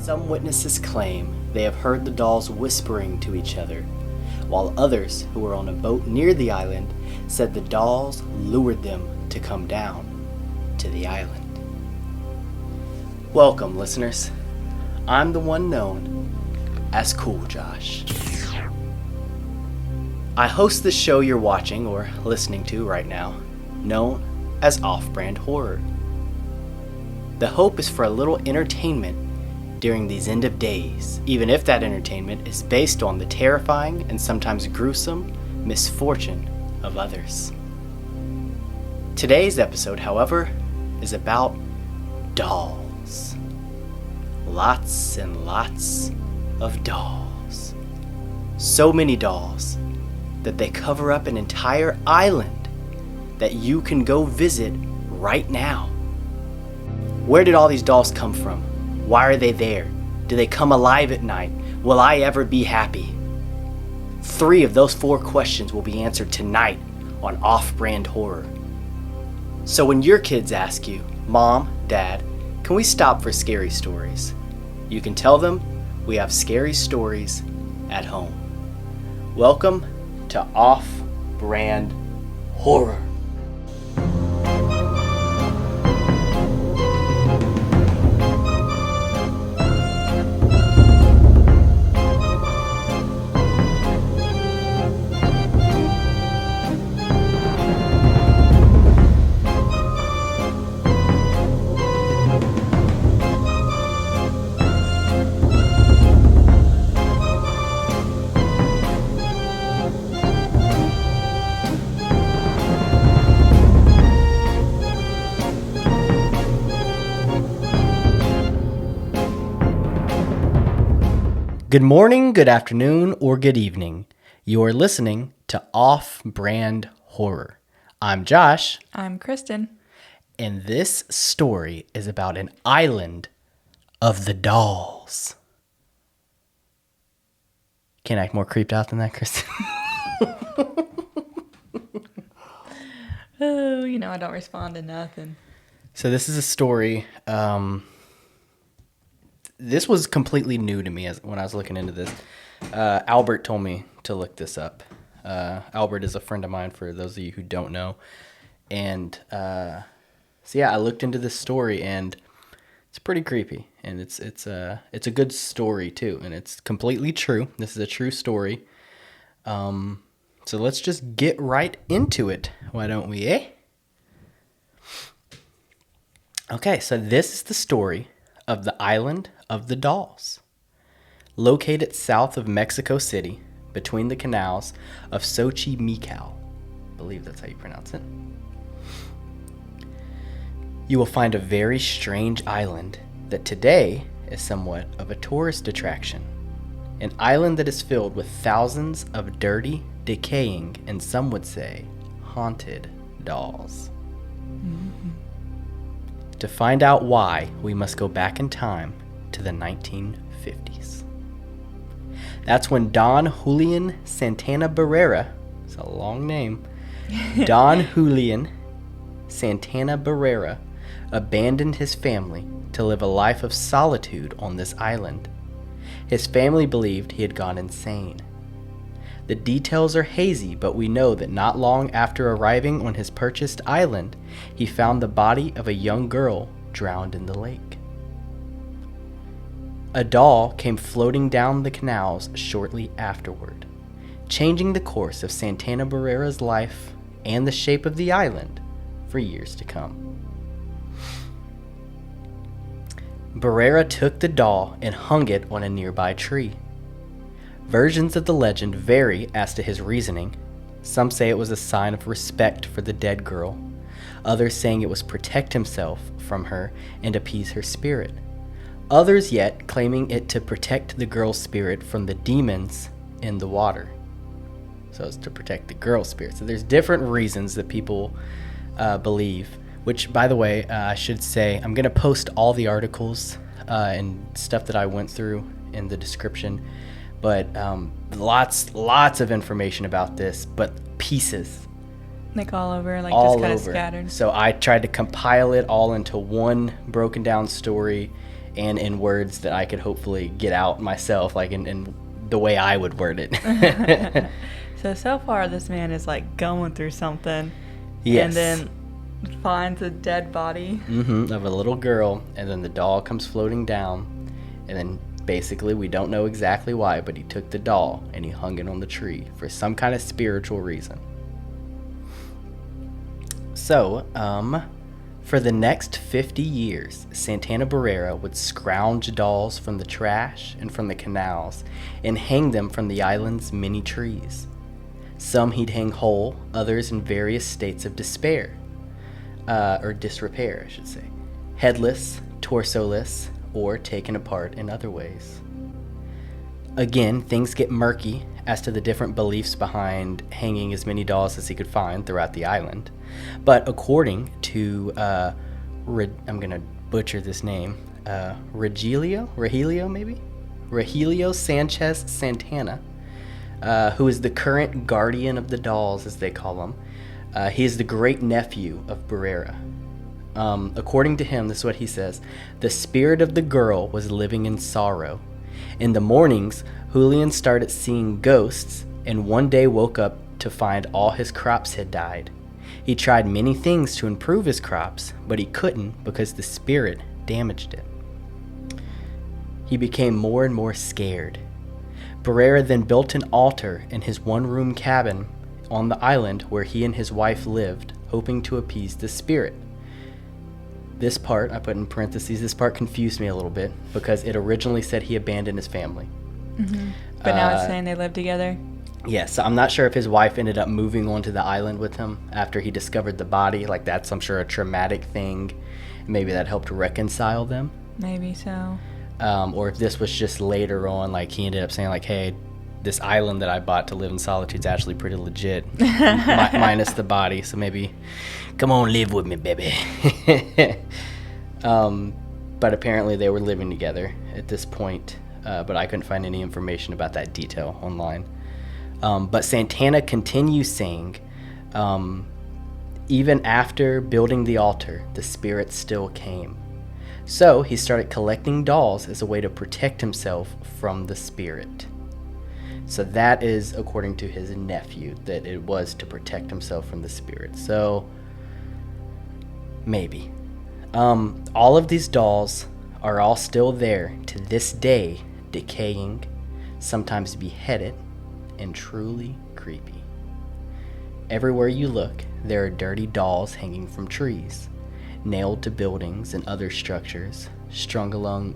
Some witnesses claim they have heard the dolls whispering to each other, while others who were on a boat near the island said the dolls lured them to come down to the island. Welcome, listeners. I'm the one known as Cool Josh. I host the show you're watching or listening to right now, known as Off-Brand Horror. The hope is for a little entertainment during these end of days, even if that entertainment is based on the terrifying and sometimes gruesome misfortune of others. Today's episode, however, is about dolls. Lots and lots of dolls. So many dolls that they cover up an entire island that you can go visit right now. Where did all these dolls come from? Why are they there? Do they come alive at night? Will I ever be happy? 3 of those 4 questions will be answered tonight on Off-Brand Horror. So when your kids ask you, Mom, Dad, can we stop for scary stories? You can tell them we have scary stories at home. Welcome to Off-Brand Horror. Good morning, good afternoon, or good evening. You're listening to Off-Brand Horror. I'm Josh. I'm Kristin. And this story is about an island of the dolls. Can't act more creeped out than that, Kristin. Oh, I don't respond to nothing. So this is a story. This was completely new to me when I was looking into this. Albert told me to look this up. Albert is a friend of mine, for those of you who don't know. And I looked into this story, and it's pretty creepy. And it's a good story too, and it's completely true. This is a true story. So let's just get right into it. Why don't we, eh? Okay, so this is the story of the island of the dolls, located south of Mexico City, between the canals of Xochimilco. I believe that's how you pronounce it. You will find a very strange island that today is somewhat of a tourist attraction. An island that is filled with thousands of dirty, decaying, and some would say, haunted dolls. Mm-hmm. To find out why, we must go back in time to the 1950s. That's when Don Julian Santana Barrera, it's a long name, Don Julian Santana Barrera abandoned his family to live a life of solitude on this island. His family believed he had gone insane. The details are hazy, but we know that not long after arriving on his purchased island, he found the body of a young girl drowned in the lake. A doll came floating down the canals shortly afterward, changing the course of Santana Barrera's life and the shape of the island for years to come. Barrera took the doll and hung it on a nearby tree. Versions of the legend vary as to his reasoning. Some say it was a sign of respect for the dead girl, others saying it was protect himself from her and appease her spirit. Others yet claiming it to protect the girl's spirit from the demons in the water. So it's to protect the girl's spirit. So there's different reasons that people believe, which, by the way, I should say, I'm going to post all the articles and stuff that I went through in the description. But lots of information about this, but pieces. Like all over, like all just kind of over. Scattered. So I tried to compile it all into one broken down story, and in words that I could hopefully get out myself, like in the way I would word it. So far this man is like going through something. Yes. And then finds a dead body. Of a little girl, and then the doll comes floating down, and then basically we don't know exactly why, but he took the doll and he hung it on the tree for some kind of spiritual reason. So, for the next 50 years, Santana Barrera would scrounge dolls from the trash and from the canals and hang them from the island's many trees. Some he'd hang whole, others in various states of despair, or disrepair, I should say, headless, torso-less, or taken apart in other ways. Again, things get murky as to the different beliefs behind hanging as many dolls as he could find throughout the island. But according to, I'm going to butcher this name, Regilio Sanchez Santana, who is the current guardian of the dolls, as they call him. He is the great nephew of Barrera. According to him, this is what he says: the spirit of the girl was living in sorrow. In the mornings, Julian started seeing ghosts, and one day woke up to find all his crops had died. He tried many things to improve his crops, but he couldn't because the spirit damaged it. He became more and more scared. Barrera then built an altar in his one-room cabin on the island where he and his wife lived, hoping to appease the spirit. This part, I put in parentheses, this part confused me a little bit because it originally said he abandoned his family. Mm-hmm. But now it's saying they live together? Yes, I'm not sure if his wife ended up moving onto the island with him after he discovered the body. Like, that's, I'm sure, a traumatic thing. Maybe that helped reconcile them. Maybe so. Or if this was just later on, like, he ended up saying, like, hey, this island that I bought to live in solitude is actually pretty legit, minus the body. So maybe, come on, live with me, baby. But apparently they were living together at this point. But I couldn't find any information about that detail online. But Santana continues saying, even after building the altar, the spirit still came. So he started collecting dolls as a way to protect himself from the spirit. So that is according to his nephew, that it was to protect himself from the spirit. So maybe. All of these dolls are all still there to this day, decaying, sometimes beheaded, and truly creepy. Everywhere you look, there are dirty dolls hanging from trees, nailed to buildings and other structures, strung along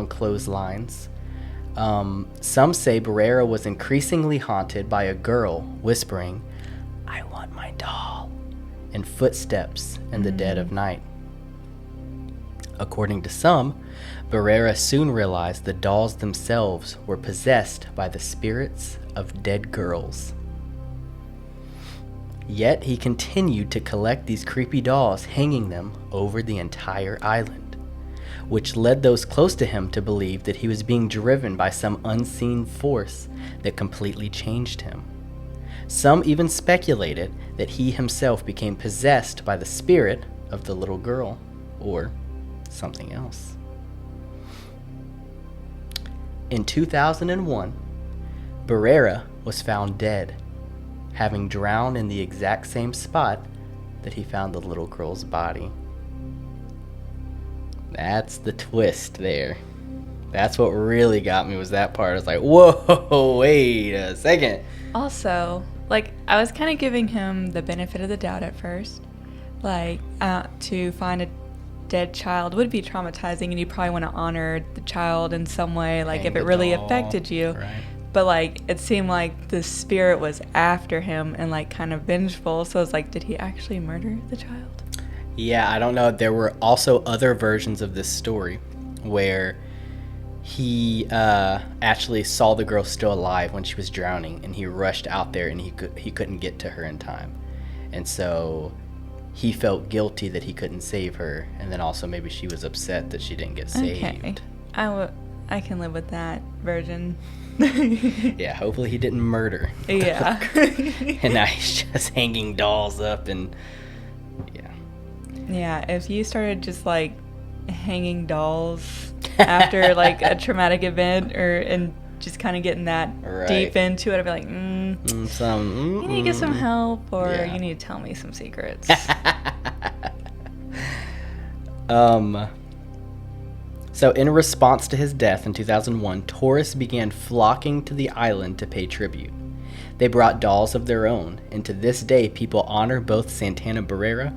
clotheslines. Some say Barrera was increasingly haunted by a girl whispering, "I want my doll," and footsteps in the dead of night. According to some, Barrera soon realized the dolls themselves were possessed by the spirits of dead girls. Yet he continued to collect these creepy dolls, hanging them over the entire island, which led those close to him to believe that he was being driven by some unseen force that completely changed him. Some even speculated that he himself became possessed by the spirit of the little girl, or something else. In 2001, Barrera was found dead, having drowned in the exact same spot that he found the little girl's body. That's the twist there. That's what really got me, was that part. I was like, whoa, wait a second. Also, like, I was kind of giving him the benefit of the doubt at first. Like, to find a dead child would be traumatizing, and you probably want to honor the child in some way, like, if it really affected you. Right. But, like, it seemed like the spirit was after him and, like, kind of vengeful. So I was like, did he actually murder the child? Yeah, I don't know. There were also other versions of this story where he actually saw the girl still alive when she was drowning, and he rushed out there, and he couldn't get to her in time. And so he felt guilty that he couldn't save her, and then also maybe she was upset that she didn't get saved. Okay. I can live with that version. Yeah, hopefully he didn't murder. Yeah. And now he's just hanging dolls up, and yeah. Yeah, if you started just, like, hanging dolls after like a traumatic event and just kind of getting that deep into it. I'd be like, you need to get some help, or you need to tell me some secrets. So in response to his death in 2001, tourists began flocking to the island to pay tribute. They brought dolls of their own, and to this day, people honor both Santana Barrera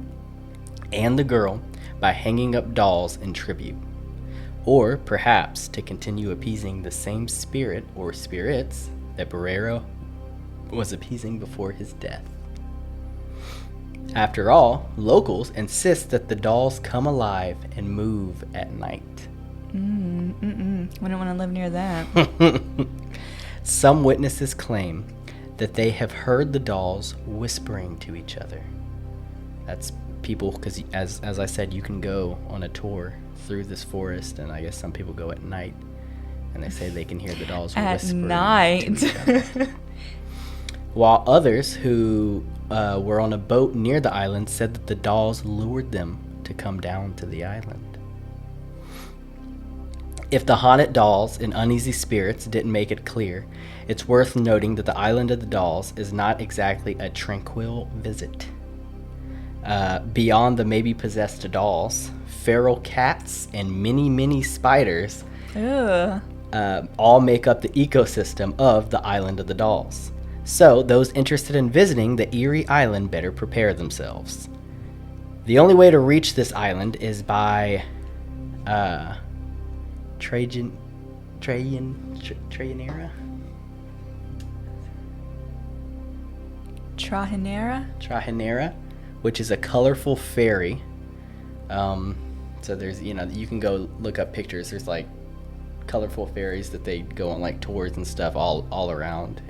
and the girl by hanging up dolls in tribute. Or perhaps to continue appeasing the same spirit or spirits that Barrera was appeasing before his death. After all, locals insist that the dolls come alive and move at night. Wouldn't want to live near that. Some witnesses claim that they have heard the dolls whispering to each other. That's people, because as I said, you can go on a tour through this forest, and I guess some people go at night, and they say they can hear the dolls whispering at night. to each other. While others who were on a boat near the island said that the dolls lured them to come down to the island. If the haunted dolls and uneasy spirits didn't make it clear, it's worth noting that the Island of the Dolls is not exactly a tranquil visit. Beyond the maybe possessed dolls, feral cats and many spiders all make up the ecosystem of the Island of the Dolls. So those interested in visiting the eerie island better prepare themselves. The only way to reach this island is by Trahinera, which is a colorful ferry. So there's, you can go look up pictures. There's like colorful ferries that they go on like tours and stuff all around.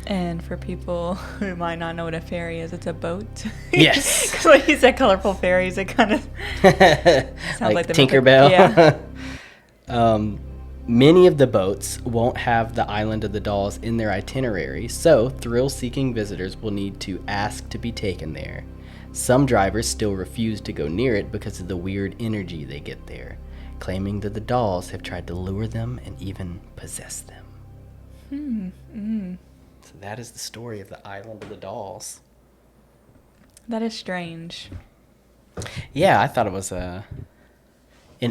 And for people who might not know what a ferry is, it's a boat. Yes. Because when you said colorful ferries, it kind of sounds like the Tinkerbell. Yeah. Many of the boats won't have the Island of the Dolls in their itinerary, so thrill-seeking visitors will need to ask to be taken there. Some drivers still refuse to go near it because of the weird energy they get there, claiming that the dolls have tried to lure them and even possess them. So that is the story of the Island of the Dolls. That is strange. Yeah, I thought it was an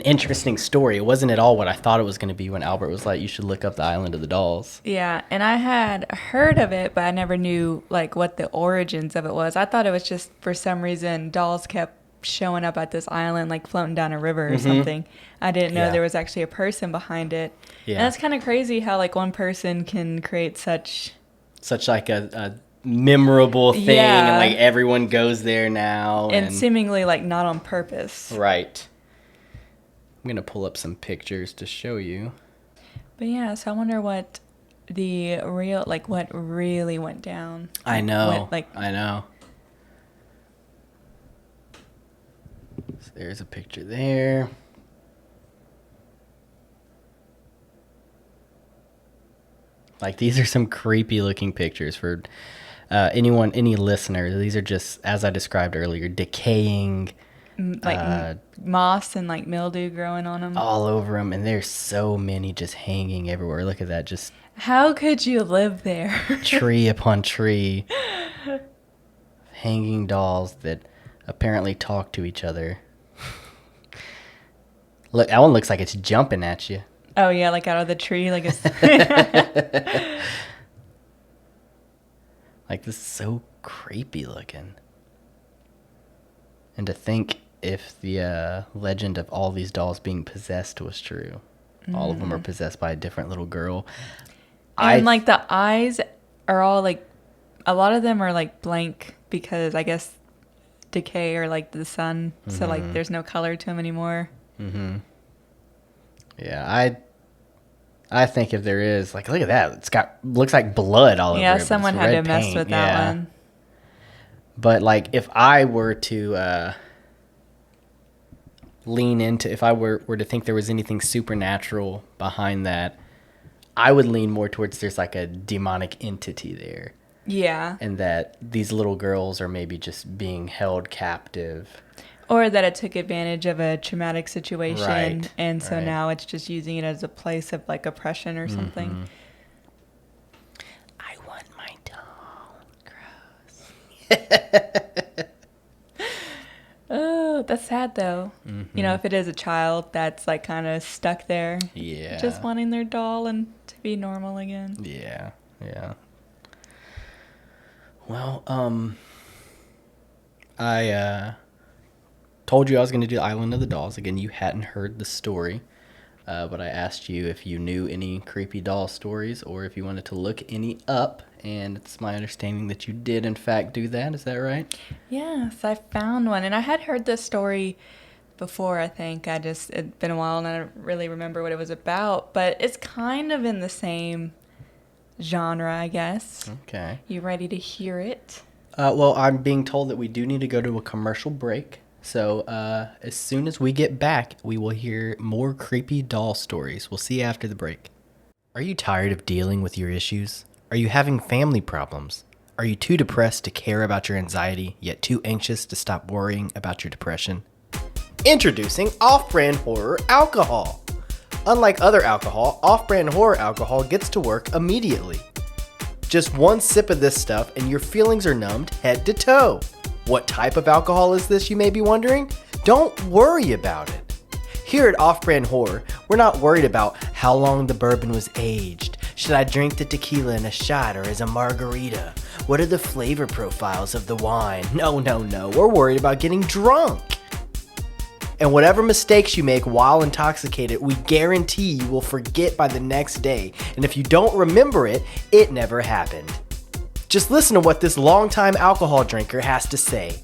interesting story. It wasn't at all what I thought it was going to be when Albert was like, you should look up the Island of the Dolls. Yeah, and I had heard of it, but I never knew like what the origins of it was. I thought it was just for some reason dolls kept showing up at this island, like floating down a river or something. I didn't know there was actually a person behind it. Yeah. And that's kind of crazy how like one person can create such like a memorable thing, and like everyone goes there now. And seemingly like not on purpose. Right. I'm going to pull up some pictures to show you. But yeah, so I wonder what the real, like what really went down. I know. I know. So there's a picture there. Like these are some creepy looking pictures for any listener. These are just, as I described earlier, decaying, like moss and like mildew growing on them all over them, and there's so many just hanging everywhere. Look at that. Just how could you live there? Tree upon tree, hanging dolls that apparently talk to each other. Look, that one looks like it's jumping at you. Oh yeah, like out of the tree, like it's like this is so creepy looking. And to think if the legend of all these dolls being possessed was true. All of them are possessed by a different little girl. And like the eyes are all like, a lot of them are like blank because I guess decay or like the sun. So like there's no color to them anymore. Yeah, I think if there is, like, look at that. Looks like blood all over it. Yeah, someone had to mess with that one. But like if I were to lean into, if I were to think there was anything supernatural behind that, I would lean more towards there's like a demonic entity there. Yeah. And that these little girls are maybe just being held captive. Or that it took advantage of a traumatic situation, Right, and so right. now it's just using it as a place of like oppression or something. I want my doll. Oh, that's sad though. You know, if it is a child that's like kind of stuck there, Yeah. just wanting their doll and to be normal again. Yeah. Well, I told you I was going to do Island of the Dolls. Again, you hadn't heard the story, but I asked you if you knew any creepy doll stories or if you wanted to look any up, and it's my understanding that you did, in fact, do that. Is that right? Yes, I found one, and I had heard this story before. I think it'd been a while, and I don't really remember what it was about. But it's kind of in the same genre, I guess. Okay. You ready to hear it? Well, I'm being told that we do need to go to a commercial break. So as soon as we get back, we will hear more creepy doll stories. We'll see you after the break. Are you tired of dealing with your issues? Are you having family problems? Are you too depressed to care about your anxiety, yet too anxious to stop worrying about your depression? Introducing Off-Brand Horror Alcohol. Unlike other alcohol, Off-Brand Horror Alcohol gets to work immediately. Just one sip of this stuff and your feelings are numbed head to toe. What type of alcohol is this, you may be wondering? Don't worry about it. Here at Off-Brand Horror, we're not worried about how long the bourbon was aged. Should I drink the tequila in a shot or as a margarita? What are the flavor profiles of the wine? No. We're worried about getting drunk. And whatever mistakes you make while intoxicated, we guarantee you will forget by the next day. And if you don't remember it, it never happened. Just listen to what this longtime alcohol drinker has to say.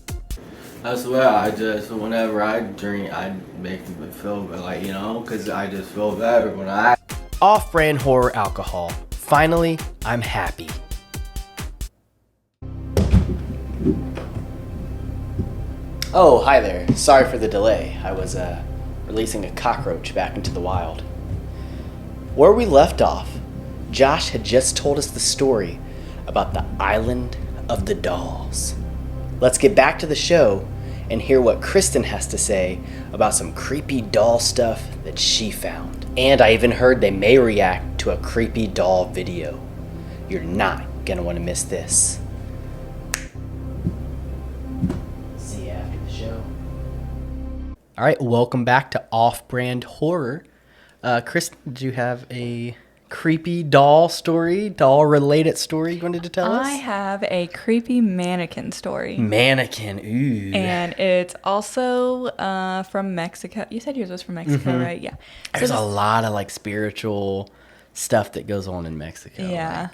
I swear, whenever I drink, I make me feel like, because I just feel better when I... Off-Brand Horror Alcohol. Finally, I'm happy. Oh, hi there. Sorry for the delay. I was releasing a cockroach back into the wild. Where we left off, Josh had just told us the story about the Island of the Dolls. Let's get back to the show and hear what Kristin has to say about some creepy doll stuff that she found. And I even heard they may react to a creepy doll video. You're not gonna want to miss this. See you after the show. All right, welcome back to Off-Brand Horror. Kristin, did you have a creepy doll-related story you wanted to tell us? I have a creepy mannequin story. Mannequin, ooh. And it's also from Mexico. You said yours was from Mexico, right? Yeah. There's a lot of like spiritual stuff that goes on in Mexico. Yeah.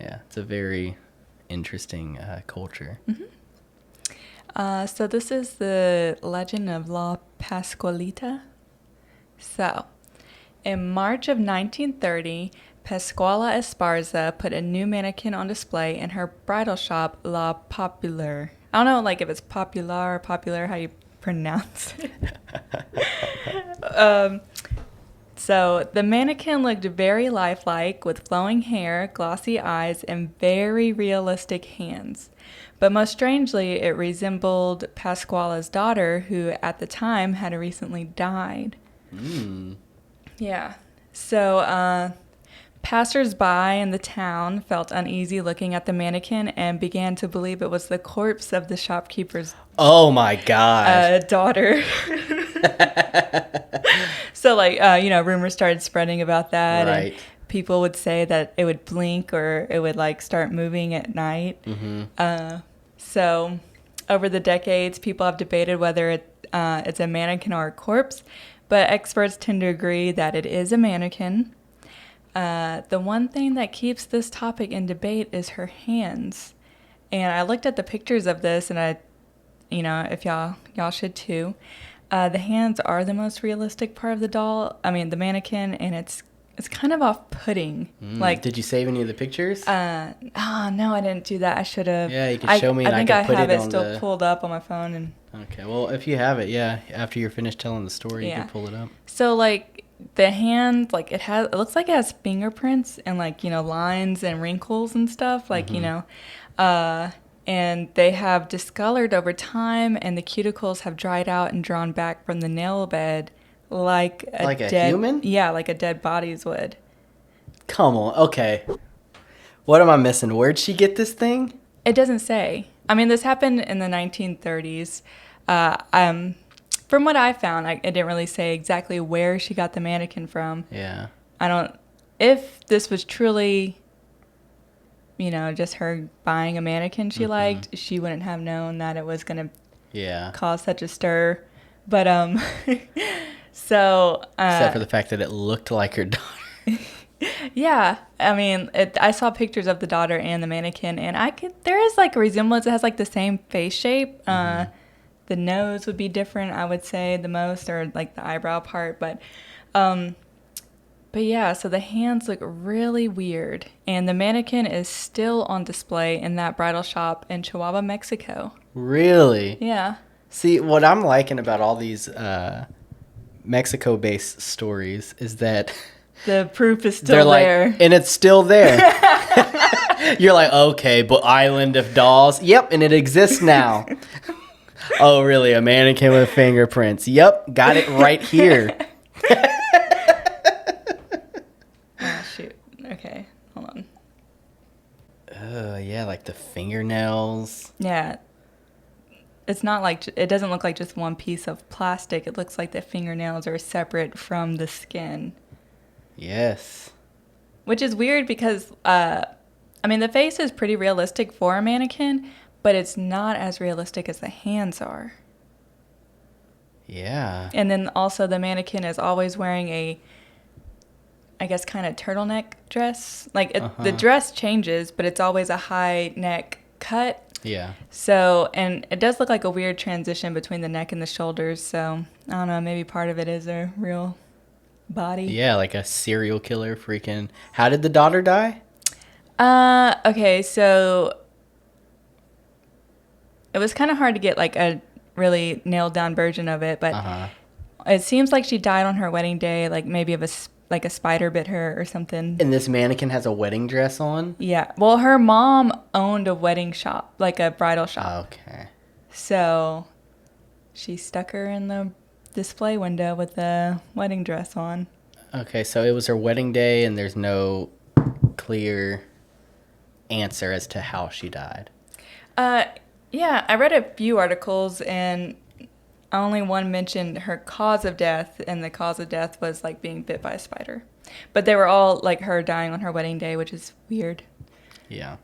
Yeah, it's a very interesting culture. So this is the legend of La Pascualita. So, in March of 1930, Pascuala Esparza put a new mannequin on display in her bridal shop, La Popular. I don't know, like if it's popular or popular, how you pronounce it. So the mannequin looked very lifelike with flowing hair, glossy eyes, and very realistic hands. But most strangely, it resembled Pascuala's daughter, who at the time had recently died. Yeah. So passers-by in the town felt uneasy looking at the mannequin and began to believe it was the corpse of the shopkeeper's Oh my god. daughter. So, rumors started spreading about that. Right. And people would say that it would blink or it would, start moving at night. So, over the decades, people have debated whether it's a mannequin or a corpse. But experts tend to agree that it is a mannequin. The one thing that keeps this topic in debate is her hands. And I looked at the pictures of this, and if y'all should too. The hands are the most realistic part of the mannequin, and it's kind of off-putting. Did you save any of the pictures? No, I didn't do that. I should have. Yeah, you can show me and I think can put have it it on still pulled up on my phone. And Okay, well, if you have it, after you're finished telling the story, you can pull it up. So, the hand, it looks like it has fingerprints and, lines and wrinkles and stuff, and and they have discolored over time, and the cuticles have dried out and drawn back from the nail bed like a dead human? Yeah, like a dead body's would. Come on. Okay. What am I missing? Where'd she get this thing? It doesn't say. I mean, this happened in the 1930s. From what I found, it didn't really say exactly where she got the mannequin from. Yeah. If this was truly, just her buying a mannequin she liked, she wouldn't have known that it was going to cause such a stir. But, so. Except for the fact that it looked like her daughter. Yeah. I mean, I saw pictures of the daughter and the mannequin, and there is like a resemblance. It has like the same face shape. The nose would be different, I would say, the most, or like the eyebrow part. But yeah, so the hands look really weird. And the mannequin is still on display in that bridal shop in Chihuahua, Mexico. Really? Yeah. See, what I'm liking about all these Mexico-based stories is that the proof is still there. And it's still there. You're like, okay, but Island of Dolls? Yep, and it exists now. Oh, really? A mannequin with fingerprints? Yep, got it right here. Oh, shoot. Okay, hold on. Oh, yeah, like the fingernails. Yeah. It's not like, it doesn't look like just one piece of plastic. It looks like the fingernails are separate from the skin. Yes. Which is weird because, the face is pretty realistic for a mannequin, but it's not as realistic as the hands are. Yeah. And then also the mannequin is always wearing a, I guess, kind of turtleneck dress. The dress changes, but it's always a high neck cut. Yeah. So, and it does look like a weird transition between the neck and the shoulders. So, I don't know, maybe part of it is a real body. Yeah, like a serial killer freaking. How did the daughter die? Okay, so it was kind of hard to get like a really nailed down version of it, but it seems like she died on her wedding day, like maybe of a spider bit her or something. And this mannequin has a wedding dress on? Yeah. Well, her mom owned a wedding shop, like a bridal shop. Okay. So she stuck her in the display window with the wedding dress on. Okay, so it was her wedding day and there's no clear answer as to how she died. Yeah, I read a few articles and only one mentioned her cause of death, and the cause of death was like being bit by a spider. But they were all like her dying on her wedding day, which is weird. Yeah.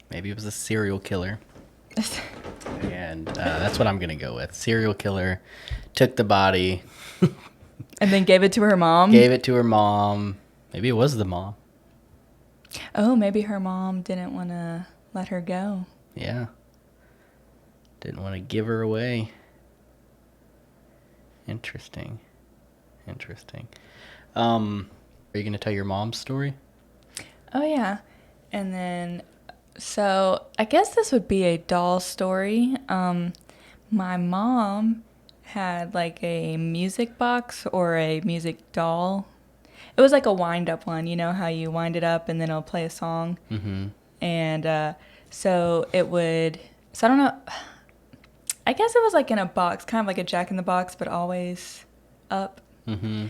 Maybe it was a serial killer. And that's what I'm going to go with. Serial killer took the body. And then gave it to her mom? Gave it to her mom. Maybe it was the mom. Oh, maybe her mom didn't want to let her go. Yeah. Didn't want to give her away. Interesting. Are you going to tell your mom's story? Oh, yeah. And then, so I guess this would be a doll story. My mom had like a music box or a music doll. It was like a wind-up one. You know how you wind it up and then it'll play a song? Mm-hmm. And so it would... So I don't know... I guess it was like in a box, kind of like a Jack-in-the-Box, but always up. Mm-hmm.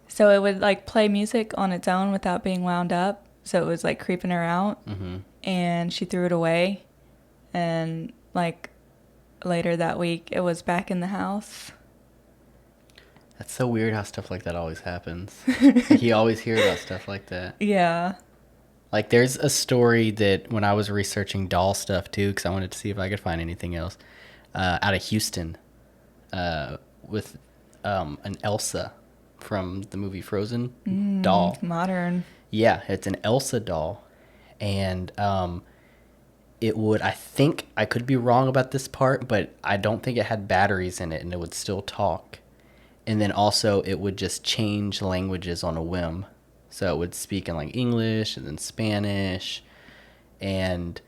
So it would like play music on its own without being wound up. So it was like creeping her out. Mm-hmm. And she threw it away. And like later that week, it was back in the house. That's so weird how stuff like that always happens. Like, you always hear about stuff like that. Yeah. Like, there's a story that when I was researching doll stuff, too, because I wanted to see if I could find anything else, out of Houston, with an Elsa from the movie Frozen doll. Modern. Yeah, it's an Elsa doll. And it would, I think, I could be wrong about this part, but I don't think it had batteries in it, and it would still talk. And then also, it would just change languages on a whim. So it would speak in like English and then Spanish. And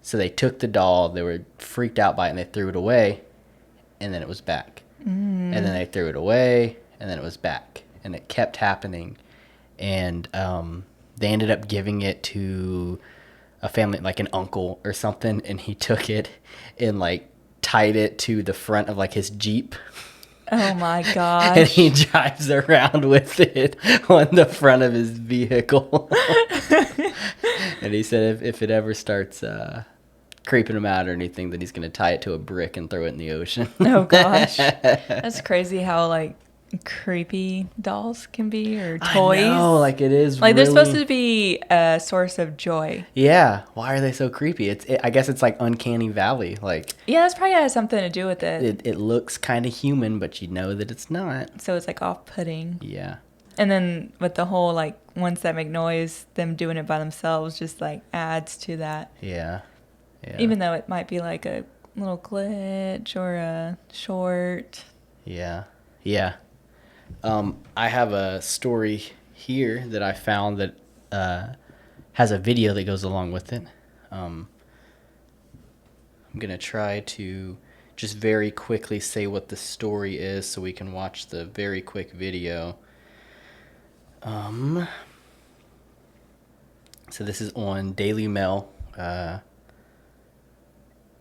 so they took the doll, they were freaked out by it, and they threw it away. And then it was back. And then they threw it away, and then it was back. And it kept happening. And they ended up giving it to a family, like an uncle or something, and he took it and like tied it to the front of like his Jeep. Oh my And gosh. he drives around with it on the front of his vehicle. And he said if it ever starts creeping him out or anything, then he's going to tie it to a brick and throw it in the ocean. Oh gosh. That's crazy how like creepy dolls can be, or toys. I know, like it is like they're really... supposed to be a source of joy. Yeah. Why are they so creepy? I guess it's like Uncanny Valley. Like, Yeah, that's probably has something to do with it. it looks kind of human, but you know that it's not. So it's like off-putting. Yeah. And then with the whole like ones that make noise, them doing it by themselves just like adds to that. Yeah. Yeah. Even though it might be like a little glitch or a short. Yeah. Yeah. I have a story here that I found that has a video that goes along with it. I'm going to try to just very quickly say what the story is so we can watch the very quick video. So this is on Daily Mail,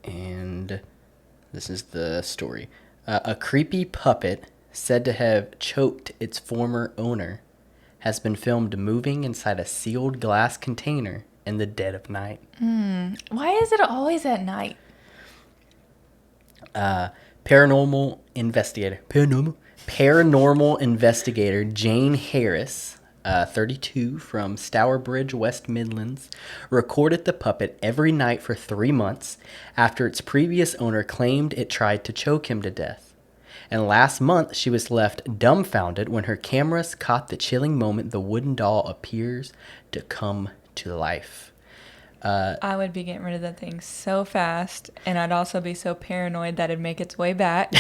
and this is the story. A creepy puppet said to have choked its former owner has been filmed moving inside a sealed glass container in the dead of night. Why is it always at night? Paranormal investigator Jane Harris, 32, from Stourbridge, West Midlands, recorded the puppet every night for 3 months after its previous owner claimed it tried to choke him to death. And last month, she was left dumbfounded when her cameras caught the chilling moment the wooden doll appears to come to life. I would be getting rid of that thing so fast, and I'd also be so paranoid that it'd make its way back.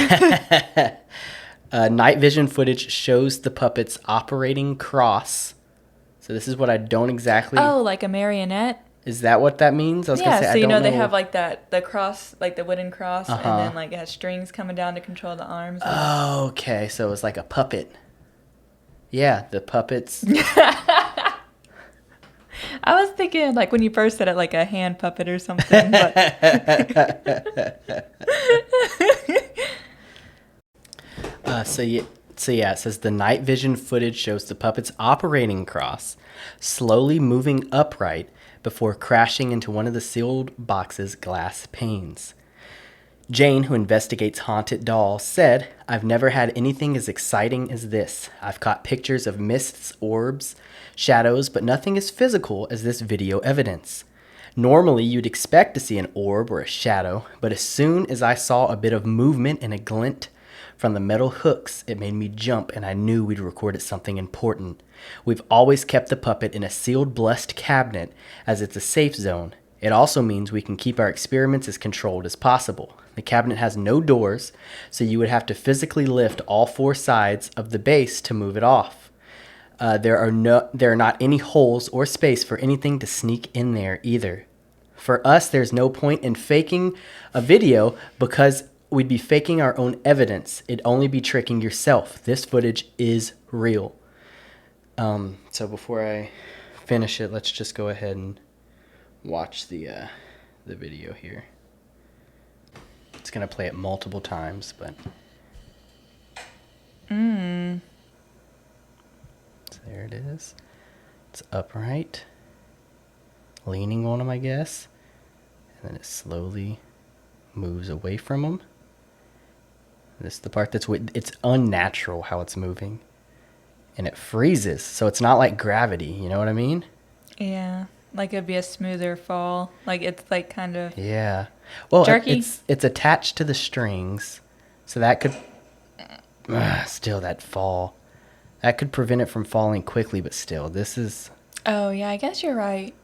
Night vision footage shows the puppet's operating cross. So this is what I don't exactly... Oh, like a marionette? Is that what that means? I was gonna say, so I don't they have like the cross, like the wooden cross, Uh-huh. and then like it has strings coming down to control the arms. Oh, okay. So it's like a puppet. Yeah, the puppets. I was thinking like when you first said it, like a hand puppet or something. But So yeah, it says the night vision footage shows the puppet's operating cross slowly moving upright before crashing into one of the sealed box's glass panes. Jane, who investigates haunted dolls, said, "I've never had anything as exciting as this. I've caught pictures of mists, orbs, shadows, but nothing as physical as this video evidence. Normally, you'd expect to see an orb or a shadow, but as soon as I saw a bit of movement and a glint from the metal hooks, it made me jump, and I knew we'd recorded something important. We've always kept the puppet in a sealed, blessed cabinet, as it's a safe zone. It also means we can keep our experiments as controlled as possible. The cabinet has no doors, so you would have to physically lift all 4 sides of the base to move it off. There are not any holes or space for anything to sneak in there either. For us, there's no point in faking a video because we'd be faking our own evidence. It'd only be tricking yourself. This footage is real." So before I finish it, let's just go ahead and watch the video here. It's gonna play it multiple times, but so there it is. It's upright, leaning on him, I guess, and then it slowly moves away from him. This is the part that's it's unnatural how it's moving, and it freezes, so it's not like gravity. You know what I mean? yeah, like it'd be a smoother fall. Like it's like kind of Yeah. Well, jerky. it's attached to the strings, so that could still that fall. That could prevent it from falling quickly, but still, this is... Oh yeah, I guess you're right.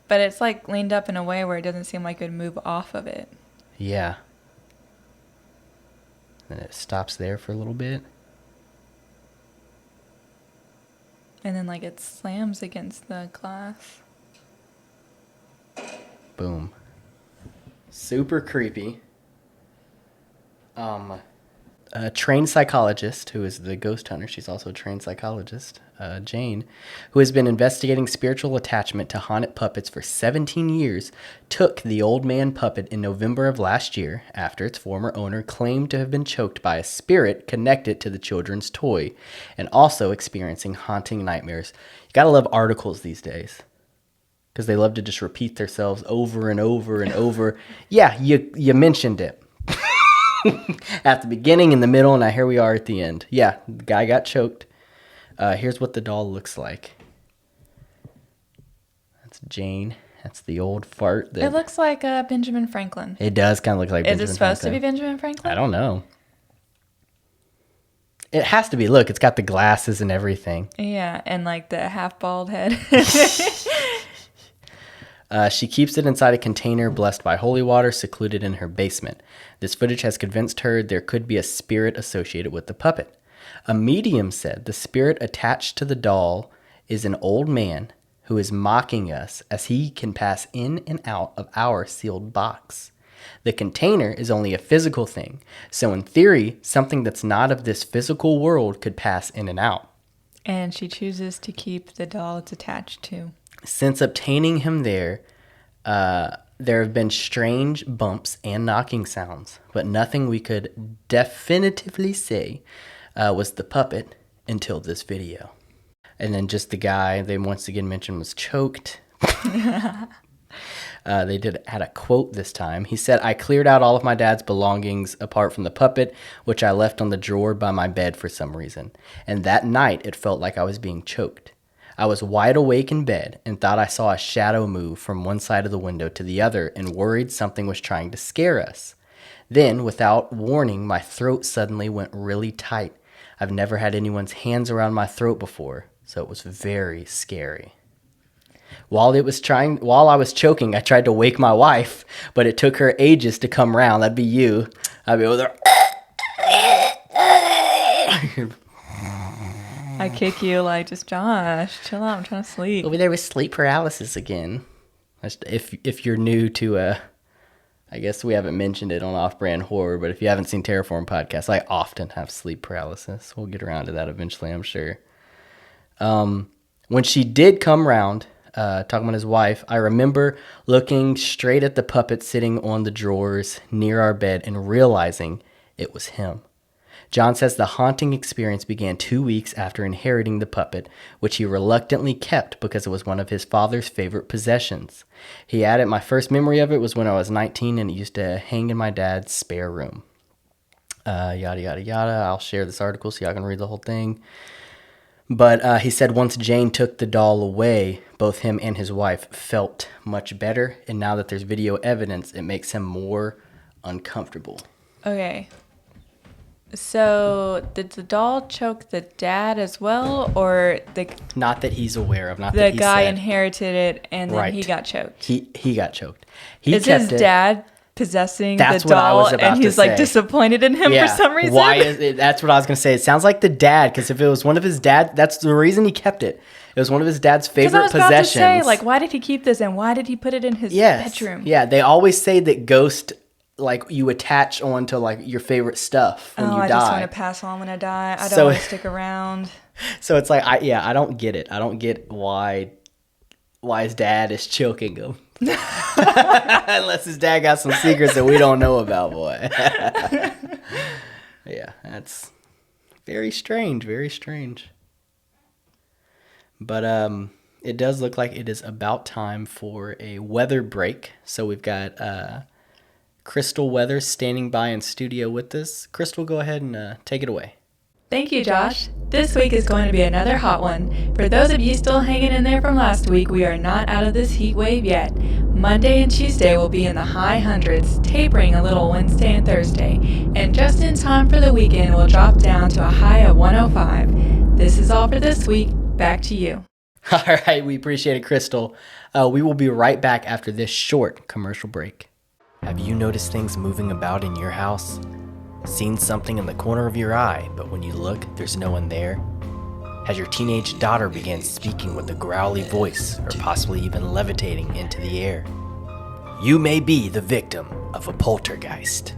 But it's like leaned up in a way where it doesn't seem like it would move off of it. Yeah. Then it stops there for a little bit. And then like it slams against the glass. Boom. Super creepy. A trained psychologist, who is the ghost hunter, she's also a trained psychologist, Jane, who has been investigating spiritual attachment to haunted puppets for 17 years, took the old man puppet in November of last year after its former owner claimed to have been choked by a spirit connected to the children's toy and also experiencing haunting nightmares. You gotta love articles these days because they love to just repeat themselves over and over and over. Yeah, you mentioned it. At the beginning, in the middle, and now here we are at the end. Yeah, the guy got choked. Here's what the doll looks like. That's Jane. That's the old fart. It looks like Benjamin Franklin. It does kind of look like Benjamin Franklin. Is it supposed to be Benjamin Franklin? I don't know. It has to be. Look, it's got the glasses and everything. Yeah, and like the half-bald head. She keeps it inside a container blessed by holy water, secluded in her basement. This footage has convinced her there could be a spirit associated with the puppet. A medium said the spirit attached to the doll is an old man who is mocking us as he can pass in and out of our sealed box. The container is only a physical thing, so in theory, something that's not of this physical world could pass in and out. And she chooses to keep the doll it's attached to. Since obtaining him there have been strange bumps and knocking sounds, but nothing we could definitively say was the puppet until this video. And then just the guy they once again mentioned was choked. They had a quote this time. He said, "I cleared out all of my dad's belongings apart from the puppet, which I left on the drawer by my bed for some reason. And that night, it felt like I was being choked. I was wide awake in bed and thought I saw a shadow move from one side of the window to the other and worried something was trying to scare us. Then, without warning, my throat suddenly went really tight. I've never had anyone's hands around my throat before, so it was very scary. While I was choking, I tried to wake my wife, but it took her ages to come round." That'd be you. I'd be over there. I kick you like, just Josh, chill out, I'm trying to sleep. Over there with sleep paralysis again. If you're new to, I guess we haven't mentioned it on Off-Brand Horror, but if you haven't seen Terraform Podcast, I often have sleep paralysis. We'll get around to that eventually, I'm sure. When she did come round, talking about his wife, I remember looking straight at the puppet sitting on the drawers near our bed and realizing it was him. John says the haunting experience began 2 weeks after inheriting the puppet, which he reluctantly kept because it was one of his father's favorite possessions. He added, "My first memory of it was when I was 19 and it used to hang in my dad's spare room." Yada, yada, yada. I'll share this article so y'all can read the whole thing. But he said once Jane took the doll away, both him and his wife felt much better. And now that there's video evidence, it makes him more uncomfortable. Okay. So did the doll choke the dad as well, or Not that he's aware of. Not the that he guy said. Inherited it and then Right. he got choked? He got choked. Is his dad possessing That's the what I doll was about and to he's like say. disappointed in him for some reason? Why is it? That's what I was gonna say. It sounds like the dad, because if it was one of his dad, that's the reason he kept it. It was one of his dad's favorite I was about possessions. to say, like, why did he keep this and why did he put it in his bedroom? Yeah, they always say that ghost, like, you attach onto like your favorite stuff when you die. I just want to pass on when I die. I don't So- want to stick around. So it's like, I don't get it. I don't get why his dad is choking him. Unless his dad got some secrets that we don't know about, boy. Yeah, that's very strange, very strange. But it does look like it is about time for a weather break. So we've got Krystal Weathers standing by in studio with us. Krystal, go ahead and take it away. Thank you, Josh. This week is going to be another hot one. For those of you still hanging in there from last week, we are not out of this heat wave yet. Monday and Tuesday will be in the high hundreds, tapering a little Wednesday and Thursday. And just in time for the weekend, we'll drop down to a high of 105. This is all for this week. Back to you. All right, we appreciate it, Krystal. We will be right back after this short commercial break. Have you noticed things moving about in your house? Seen something in the corner of your eye, but when you look, there's no one there? Has your teenage daughter began speaking with a growly voice, or possibly even levitating into the air? You may be the victim of a poltergeist.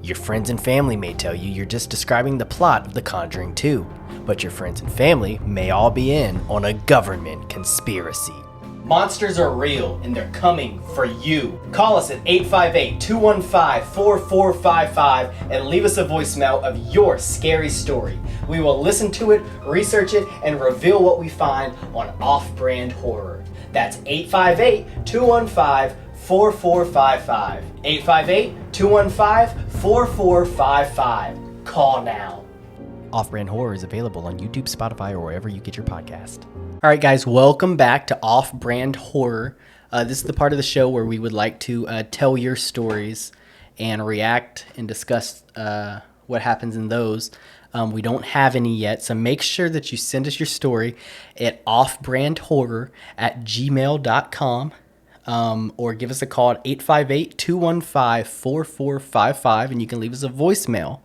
Your friends and family may tell you you're just describing the plot of The Conjuring 2, but your friends and family may all be in on a government conspiracy. Monsters are real, and they're coming for you. Call us at 858-215-4455 and leave us a voicemail of your scary story. We will listen to it, research it, and reveal what we find on Off-Brand Horror. That's 858-215-4455. 858-215-4455. Call now. Off-Brand Horror is available on YouTube, Spotify, or wherever you get your podcast. All right, guys, welcome back to Off-Brand Horror. This is the part of the show where we would like to tell your stories and react and discuss what happens in those. We don't have any yet, so make sure that you send us your story at offbrandhorror@gmail.com. Or give us a call at 858-215-4455, and you can leave us a voicemail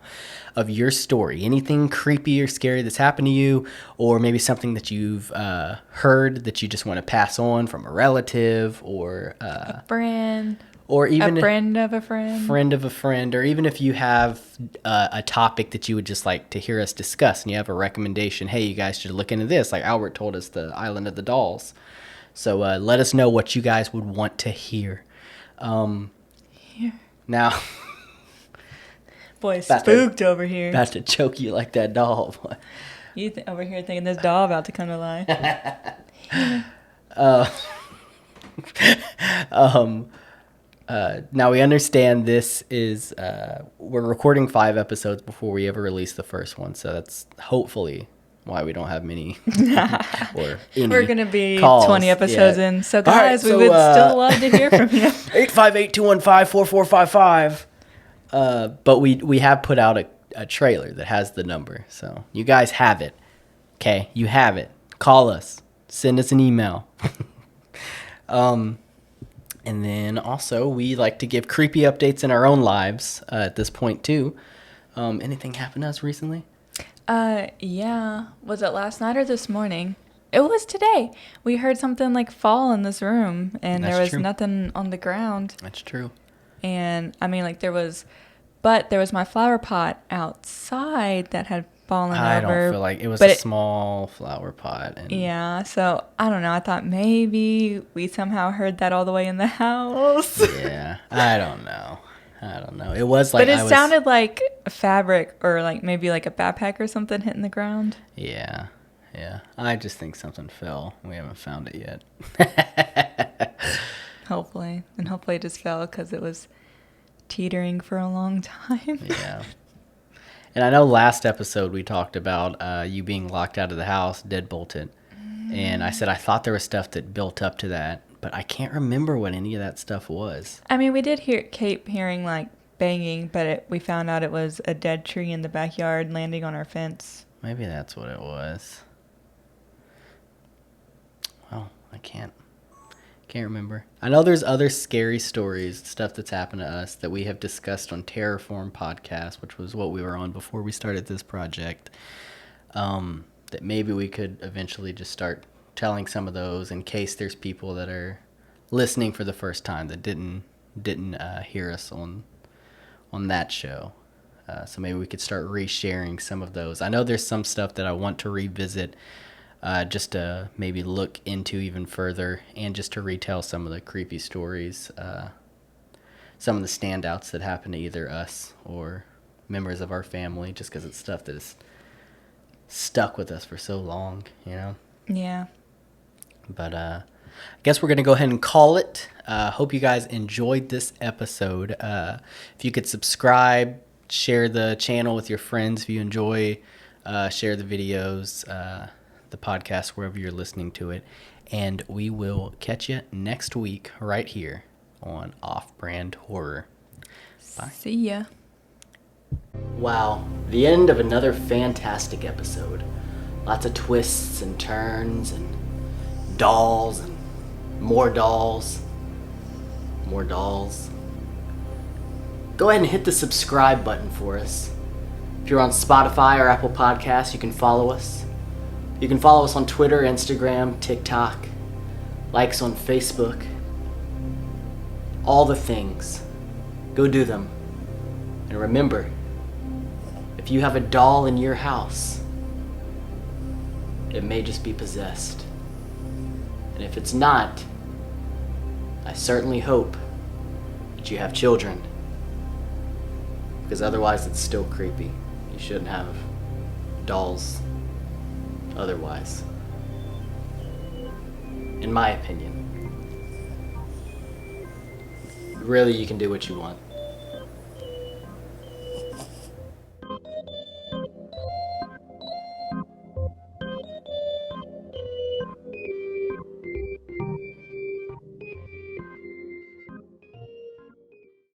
of your story. Anything creepy or scary that's happened to you, or maybe something that you've heard that you just want to pass on from a relative or a friend. Or even a friend of a friend. Friend of a friend. Or even if you have a topic that you would just like to hear us discuss and you have a recommendation, hey, you guys should look into this. Like Albert told us, the Island of the Dolls. So let us know what you guys would want to hear. Here. Now. Boy, spooked over here. About to choke you like that doll. You over here thinking this doll about to come to life. Now we understand this is, we're recording 5 episodes before we ever release the first one. So that's hopefully why we don't have many or any We're going to be calls 20 episodes yet. in. So guys, we would still love to hear from you. 858-215-4455. But we have put out a trailer that has the number. So you guys have it. Okay, you have it. Call us. Send us an email. And then also we like to give creepy updates in our own lives at this point too. Anything happened to us recently? Yeah. Was it last night or this morning? It was today. We heard something like fall in this room, and there was nothing on the ground. That's true. And I mean, like there was my flower pot outside that had fallen over. I don't feel like it was a small flower pot. And yeah. So I don't know. I thought maybe we somehow heard that all the way in the house. Yeah. I don't know. It was like, but it sounded like fabric or like maybe like a backpack or something hitting the ground. Yeah. I just think something fell. We haven't found it yet. Hopefully. And hopefully it just fell because it was teetering for a long time. Yeah. And I know last episode we talked about you being locked out of the house, deadbolted. And I said I thought there was stuff that built up to that. But I can't remember what any of that stuff was. I mean, we did keep hearing like banging, but we found out it was a dead tree in the backyard landing on our fence. Maybe that's what it was. Well, I can't remember. I know there's other scary stories, stuff that's happened to us that we have discussed on Terraform Podcast, which was what we were on before we started this project. That maybe we could eventually just start telling some of those in case there's people that are listening for the first time that didn't hear us on that show. So maybe we could start resharing some of those. I know there's some stuff that I want to revisit just to maybe look into even further and just to retell some of the creepy stories, some of the standouts that happened to either us or members of our family, just because it's stuff that is stuck with us for so long, you know? Yeah. But I guess we're going to go ahead and call it. Hope you guys enjoyed this episode. If you could subscribe, share the channel with your friends if you enjoy, share the videos, the podcast, wherever you're listening to it. And we will catch you next week right here on Off-Brand Horror. Bye. See ya. Wow, the end of another fantastic episode. Lots of twists and turns and dolls and more dolls. More dolls. Go ahead and hit the subscribe button for us. If you're on Spotify or Apple Podcasts, you can follow us. You can follow us on Twitter, Instagram, TikTok, likes on Facebook. All the things. Go do them. And remember, if you have a doll in your house, it may just be possessed. And if it's not, I certainly hope that you have children. Because otherwise it's still creepy. You shouldn't have dolls otherwise. In my opinion. Really, you can do what you want.